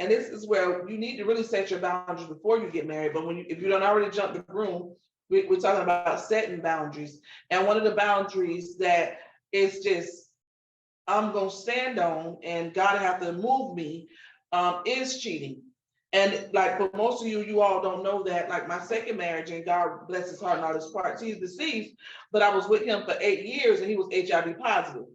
and this is where you need to really set your boundaries before you get married. But if you don't already jump the broom, we're talking about setting boundaries. And one of the boundaries that is just, I'm going to stand on and God have to move me, is cheating. And like for most of you all don't know that, like my second marriage, and God bless his heart and all his parts, he's deceased, but I was with him for 8 years and he was HIV positive.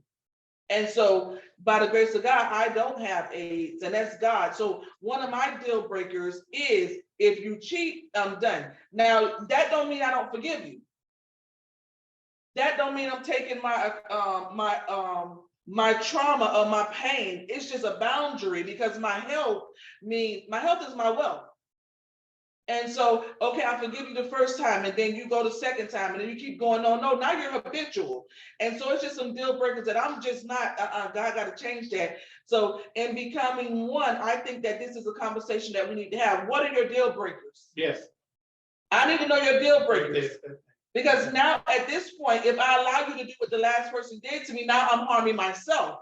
And so by the grace of God, I don't have AIDS, and that's God. So one of my deal breakers is, if you cheat, I'm done. Now, that don't mean I don't forgive you. That don't mean I'm taking my trauma or my pain. It's just a boundary, because my health is my wealth. And so, okay, I forgive you the first time, and then you go the second time, and then you keep going, no, now you're habitual. And so it's just some deal breakers that I'm just not, God got to change that. So in becoming one, I think that this is a conversation that we need to have. What are your deal breakers? Yes. I need to know your deal breakers. Because now at this point, if I allow you to do what the last person did to me, now I'm harming myself.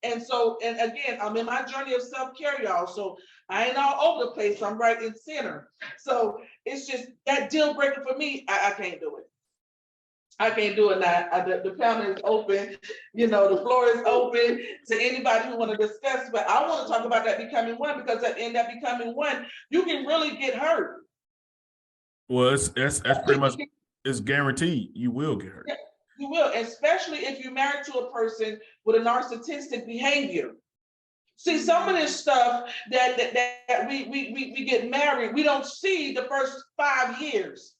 And so, and again, I'm in my journey of self-care, y'all. So I ain't all over the place. I'm right in center. So it's just that deal breaker for me. I can't do it. I can't do it now. The panel is open. You know, the floor is open to anybody who want to discuss. But I want to talk about that becoming one, because in that becoming one, you can really get hurt. Well, that's pretty much, it's guaranteed you will get hurt. Yeah, you will, especially if you're married to a person with a narcissistic behavior. See, some of this stuff that we get married, we don't see the first 5 years.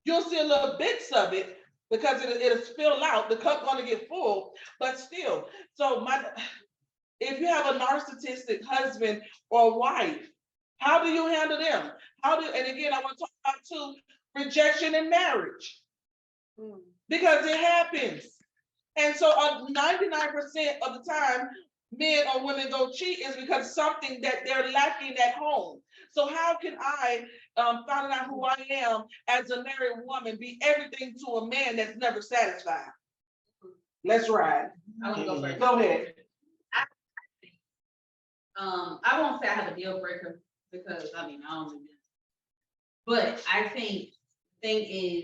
You'll see a little bits of it because it'll spill out. The cup gonna get full, but still. So if you have a narcissistic husband or wife, how do you handle them? And again, I want to talk about too, rejection in marriage, because it happens. And so 99% of the time, men or women go cheat is because something that they're lacking at home. So how can I, finding out who I am as a married woman, be everything to a man that's never satisfied? Let's ride. I want to go first. Go ahead. I won't say I have a deal breaker, because I don't do this. But I think the thing is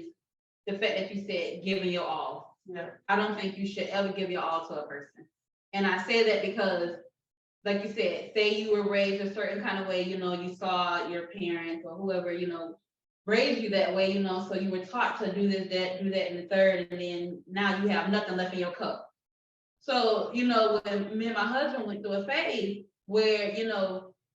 the fact that you said giving your all. Yeah. I don't think you should ever give your all to a person. And I say that because, like you said, say you were raised a certain kind of way, you saw your parents or whoever, raised you that way, so you were taught to do this, do that, and the third, and then now you have nothing left in your cup. So, when me and my husband went through a phase where,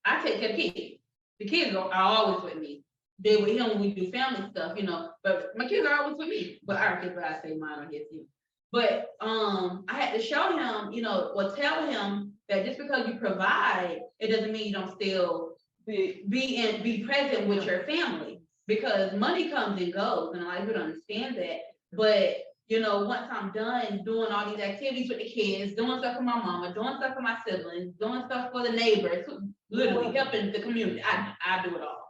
I take care of kids. The kids are always with me. They're with him when we do family stuff, but my kids are always with me. But I don't care what I say mine, I guess you. But I had to show him, or tell him that just because you provide, it doesn't mean you don't still be present with your family, because money comes and goes, and a lot of people don't understand that. But once I'm done doing all these activities with the kids, doing stuff for my mama, doing stuff for my siblings, doing stuff for the neighbors, literally helping the community, I do it all.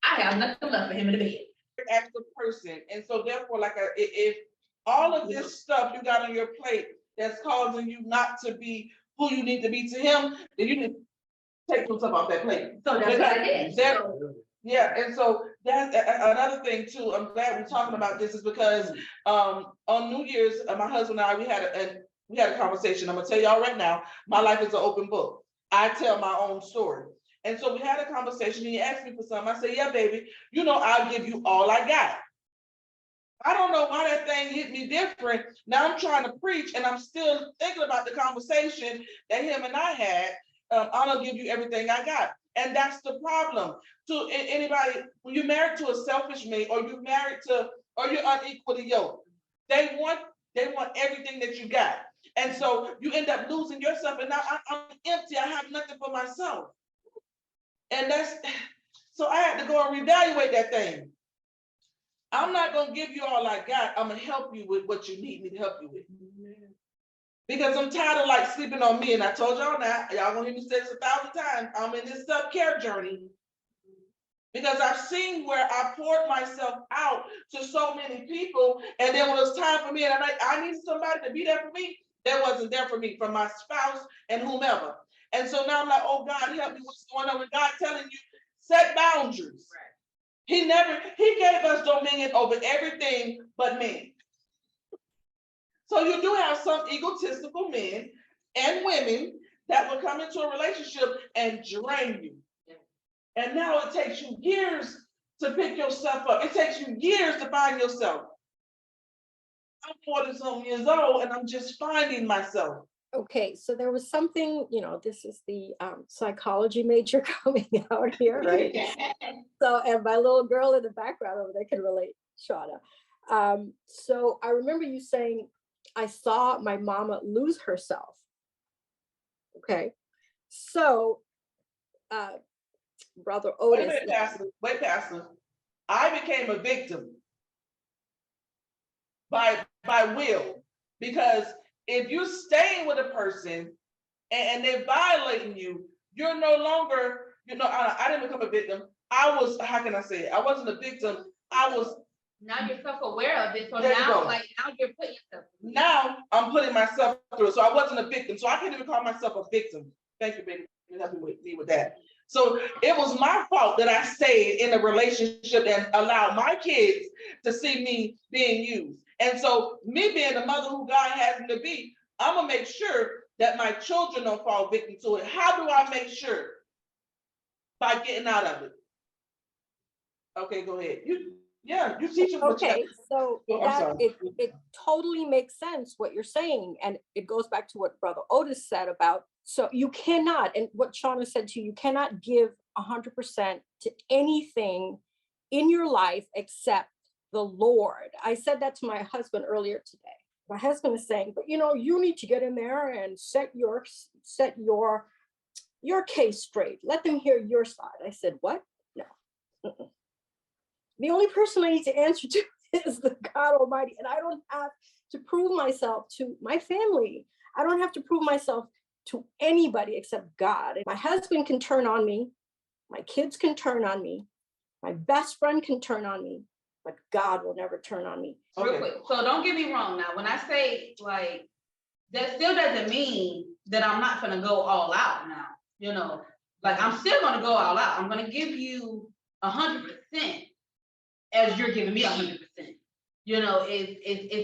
I have nothing left for him in the bed. Active person, and so therefore, like if all of this stuff you got on your plate that's causing you not to be who you need to be to him, then you need to take some stuff off that plate. So that's what I did. Yeah, and so that's another thing too. I'm glad we're talking about this, is because on New Year's, my husband and I, we had a conversation. I'm gonna tell y'all right now, my life is an open book. I tell my own story. And so we had a conversation, and he asked me for something. I said, yeah, baby, I'll give you all I got. I don't know why that thing hit me different. Now I'm trying to preach, and I'm still thinking about the conversation that him and I had. I'm gonna give you everything I got. And that's the problem. To anybody, when you're married to a selfish mate, or you're unequally yoked, they want everything that you got. And so you end up losing yourself, and now I'm empty. I have nothing for myself. And so I had to go and reevaluate that thing. I'm not gonna give you all I got. I'm gonna help you with what you need me to help you with. Because I'm tired of like sleeping on me. And I told y'all now, y'all gonna hear me say this 1,000 times. I'm in this self-care journey because I've seen where I poured myself out to so many people. And then when it was time for me, and I needed somebody to be there for me, that wasn't there for me, from my spouse and whomever. And so now I'm like, oh God, help me, what's going on? And God telling you, set boundaries. He gave us dominion over everything but men. So you do have some egotistical men and women that will come into a relationship and drain you. And now it takes you years to pick yourself up. It takes you years to find yourself. I'm 40-something years old and I'm just finding myself. Okay, so there was something, this is the psychology major coming out here, right? So, and my little girl in the background over there can relate, Shauna. So I remember you saying, I saw my mama lose herself. Okay, so Brother Otis. Wait, Pastor. I became a victim by will, because if you're staying with a person and they're violating you, you're no longer, I didn't become a victim. I was, how can I say it? I wasn't a victim. I was. Now you're self-aware of it. So now you're putting yourself. Now I'm putting myself through it. So I wasn't a victim. So I can't even call myself a victim. Thank you, baby. You helping me with that. So it was my fault that I stayed in a relationship and allowed my kids to see me being used. And so me being the mother who God has me to be, I'm gonna make sure that my children don't fall victim to it. How do I make sure? By getting out of it. Okay, go ahead. You teach them. Okay, so it totally makes sense what you're saying. And it goes back to what Brother Otis said about, so you cannot, and what Shauna said to you, you cannot give 100% to anything in your life except the Lord. I said that to my husband earlier today. My husband is saying, but you need to get in there and set your case straight. Let them hear your side. I said, what? No. Mm-mm. The only person I need to answer to is the God Almighty. And I don't have to prove myself to my family. I don't have to prove myself to anybody except God. And my husband can turn on me. My kids can turn on me. My best friend can turn on me. But God will never turn on me. Real quick. So don't get me wrong now. When I say that still doesn't mean that I'm not going to go all out now. I'm still going to go all out. I'm going to give you 100%. As you're giving me 100%,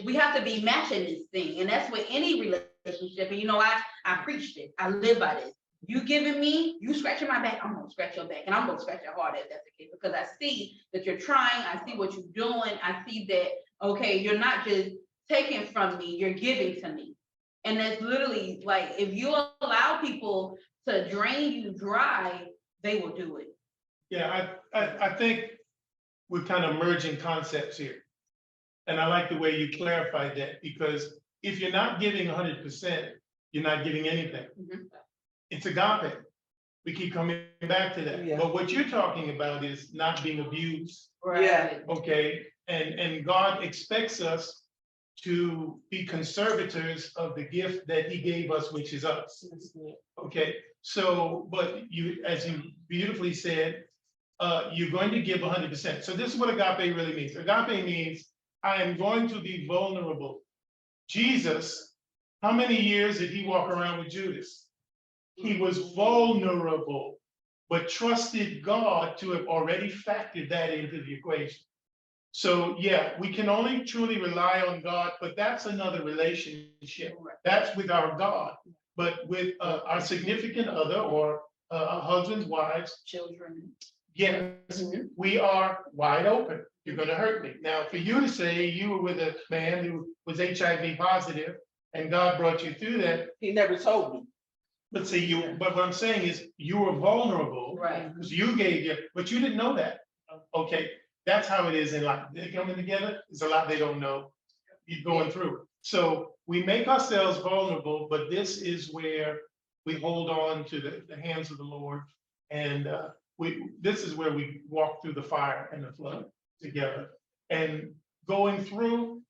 we have to be matching this thing, and that's with any relationship. And I preached it. I live by this. You giving me, you scratching my back, I'm gonna scratch your back, and I'm gonna scratch your heart if that's the case, because I see that you're trying. I see what you're doing. I see that okay, you're not just taking from me, you're giving to me, and that's literally if you allow people to drain you dry, they will do it. Yeah, I think we're kind of merging concepts here. And I like the way you clarified that, because if you're not giving 100%, you're not giving anything. Mm-hmm. It's agape. We keep coming back to that. Yeah. But what you're talking about is not being abused. Right. Yeah. Okay. And God expects us to be conservators of the gift that he gave us, which is us. Okay. So, but as you beautifully said, you're going to give 100%. So this is what agape really means. Agape means I am going to be vulnerable. Jesus, how many years did he walk around with Judas? He was vulnerable, but trusted God to have already factored that into the equation. So yeah, we can only truly rely on God, but that's another relationship. That's with our God. But with our significant other or our husbands, wives, children. Yes, we are wide open. You're going to hurt me. Now, for you to say you were with a man who was HIV positive and God brought you through that. He never told me. But see, but what I'm saying is you were vulnerable. Right. Because you gave but you didn't know that. Okay. That's how it is in life. They're coming together. There's a lot they don't know. You're going through. So we make ourselves vulnerable, but this is where we hold on to the hands of the Lord. And, this is where we walk through the fire and the flood together. And going through,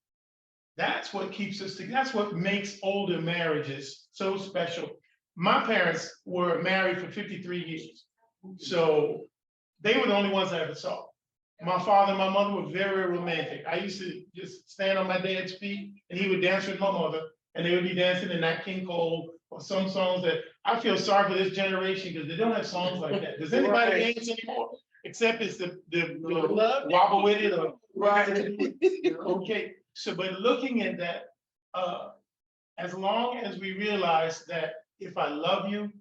that's what keeps us together. That's what makes older marriages so special. My parents were married for 53 years. So they were the only ones I ever saw. My father and my mother were very romantic. I used to just stand on my dad's feet and he would dance with my mother, and they would be dancing in Nat King Cole or some songs that I feel sorry for this generation because they don't have songs like that. Does anybody Right. dance anymore? Except it's the wobble with it or. Right. Okay, so but looking at that, as long as we realize that if I love you,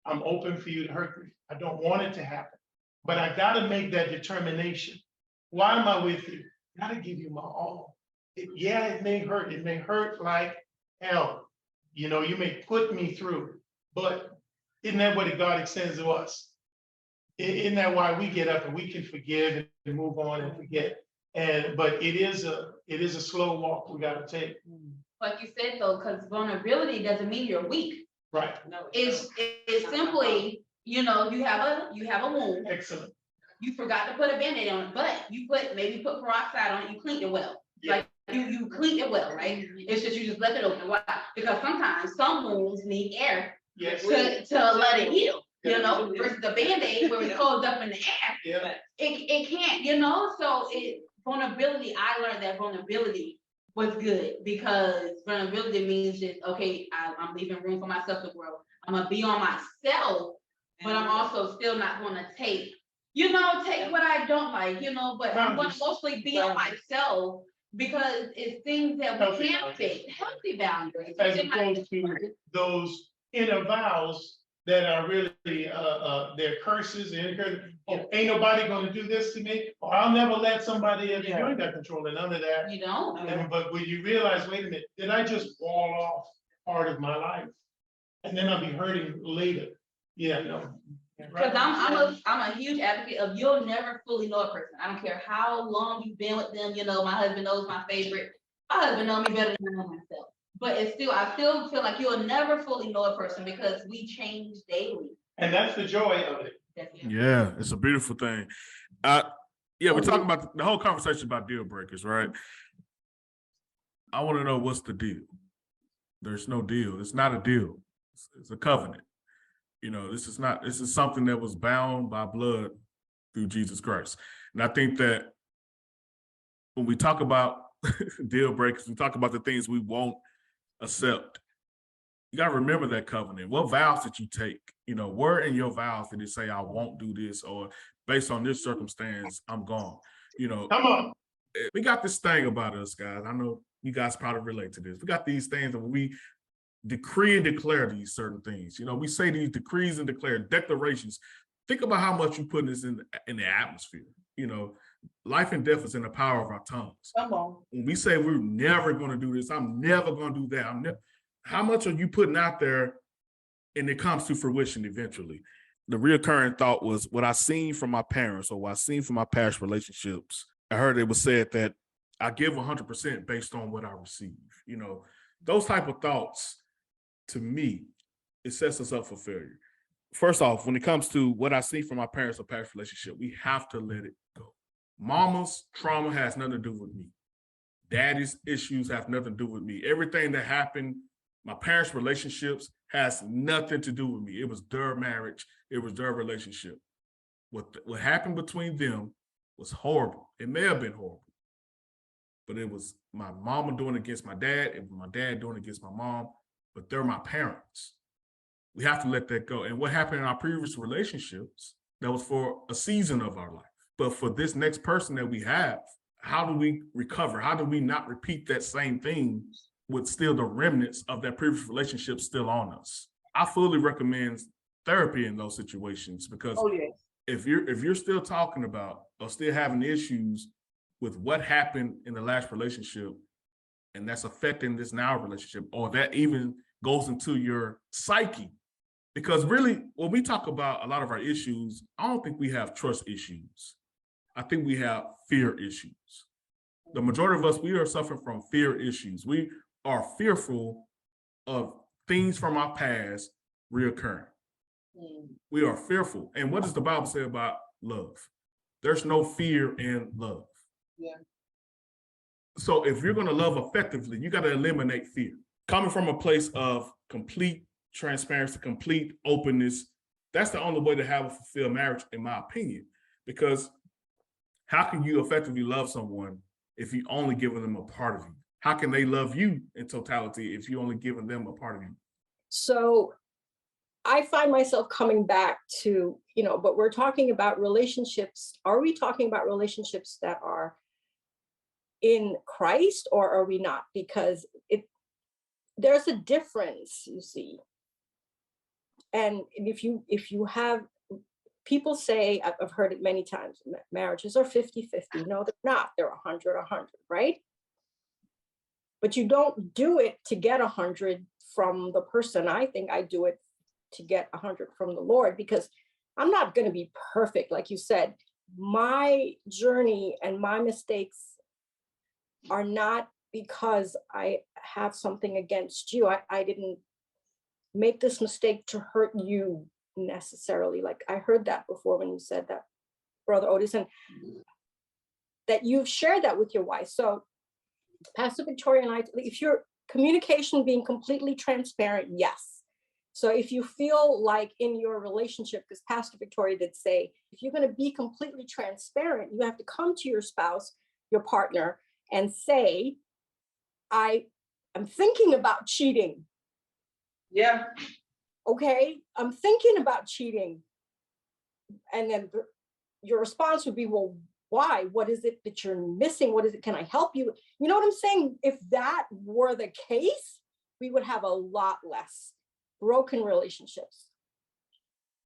I'm open for you to hurt me. I don't want it to happen, but I gotta make that determination. Why am I with you? Gotta give you my all. It may hurt. It may hurt like hell. You know, you may put me through, but isn't that what God extends to us? Isn't that why we get up and we can forgive and move on and forget? But it is a slow walk we gotta take. Like you said though, because vulnerability doesn't mean you're weak. Right, It's simply, you know, you have a wound. excellent. You forgot to put a Band-Aid on it, but you maybe put peroxide on it, you cleaned it well. Yeah. Like you cleaned it well, right? It's just you just left it open. Why? Because sometimes some wounds need air Yes. to let it heal, you know, versus the Band-Aid where it's closed up in the air. Yeah. It can't, you know, so vulnerability, I learned that vulnerability was good because vulnerability means just, okay, I'm leaving room for myself to grow. I'm gonna be on myself, but I'm also still not gonna take what I don't like, you know, but I'm gonna mostly be on myself because it's things that we can't fix, healthy boundaries. As opposed to those inner vows that are really, they're curses and ain't nobody gonna do this to me, or I'll never let somebody else, you ain't got control of none of that. You don't. But when you realize, wait a minute, did I just wall off part of my life? And then I'll be hurting later. Yeah, no. Because I'm a huge advocate of you'll never fully know a person. I don't care how long you've been with them. You know, my husband knows my favorite. My husband knows me better than I know myself. But I still feel like you'll never fully know a person because we change daily. And that's the joy of it. Yeah, it's a beautiful thing. We're talking about the whole conversation about deal breakers, right? I want to know what's the deal. There's no deal. It's not a deal. It's a covenant. You know, this is something that was bound by blood through Jesus Christ. And I think that when we talk about deal breakers, we talk about the things we won't accept. You got to remember that covenant. What vows did you take? You know, where in your vows did it say, I won't do this, or based on this circumstance, I'm gone? You know, Come on. We got this thing about us, guys. I know you guys probably relate to this. We got these things that we decree and declare these certain things. You know, we say these decrees and declare declarations. Think about how much you put this in the atmosphere. You know, life and death is in the power of our tongues. Come on. When we say we're never going to do this, I'm never going to do that. How much are you putting out there and it comes to fruition eventually? The reoccurring thought was what I seen from my parents or what I seen from my past relationships. I heard it was said that I give 100% based on what I receive. You know, those type of thoughts, to me, it sets us up for failure. First off, when it comes to what I see from my parents or past relationship, we have to let it go. Mama's trauma has nothing to do with me. Daddy's issues have nothing to do with me. Everything that happened, my parents' relationships has nothing to do with me. It was their marriage. It was their relationship. What happened between them was horrible. It may have been horrible, but it was my mama doing it against my dad and my dad doing it against my mom, but they're my parents. We have to let that go. And what happened in our previous relationships, that was for a season of our life. But for this next person that we have, how do we recover? How do we not repeat that same thing with still the remnants of that previous relationship still on us? I fully recommend therapy in those situations because if you're still talking about or still having issues with what happened in the last relationship and that's affecting this now relationship, or that even goes into your psyche, because really when we talk about a lot of our issues, I don't think we have trust issues. I think we have fear issues. The majority of us, we are suffering from fear issues. We are fearful of things from our past reoccurring. We are fearful. And what does the Bible say about love? There's no fear in love. Yeah. So if you're going to love effectively, you got to eliminate fear. Coming from a place of complete transparency, complete openness, that's the only way to have a fulfilled marriage, in my opinion. Because how can you effectively love someone if you only giving them a part of you? How can they love you in totality if you only giving them a part of you? So I find myself coming back to, but we're talking about relationships. Are we talking about relationships that are in Christ, or are we not? Because there's a difference, you see. And if you have, people say, I've heard it many times, marriages are 50-50. No, they're not. They're 100-100, right? But you don't do it to get 100 from the person. I think I do it to get 100 from the Lord, because I'm not going to be perfect. Like you said, my journey and my mistakes are not because I have something against you. I didn't make this mistake to hurt you necessarily. Like I heard that before when you said that, Brother Otis, and that you've shared that with your wife. So Pastor Victoria and I, if your communication being completely transparent, yes. So if you feel like in your relationship, because Pastor Victoria did say, if you're going to be completely transparent, you have to come to your spouse, your partner, and say, I'm thinking about cheating. Yeah. Okay, I'm thinking about cheating. And then your response would be, well, why? What is it that you're missing? What is it? Can I help you? You know what I'm saying? If that were the case, we would have a lot less broken relationships.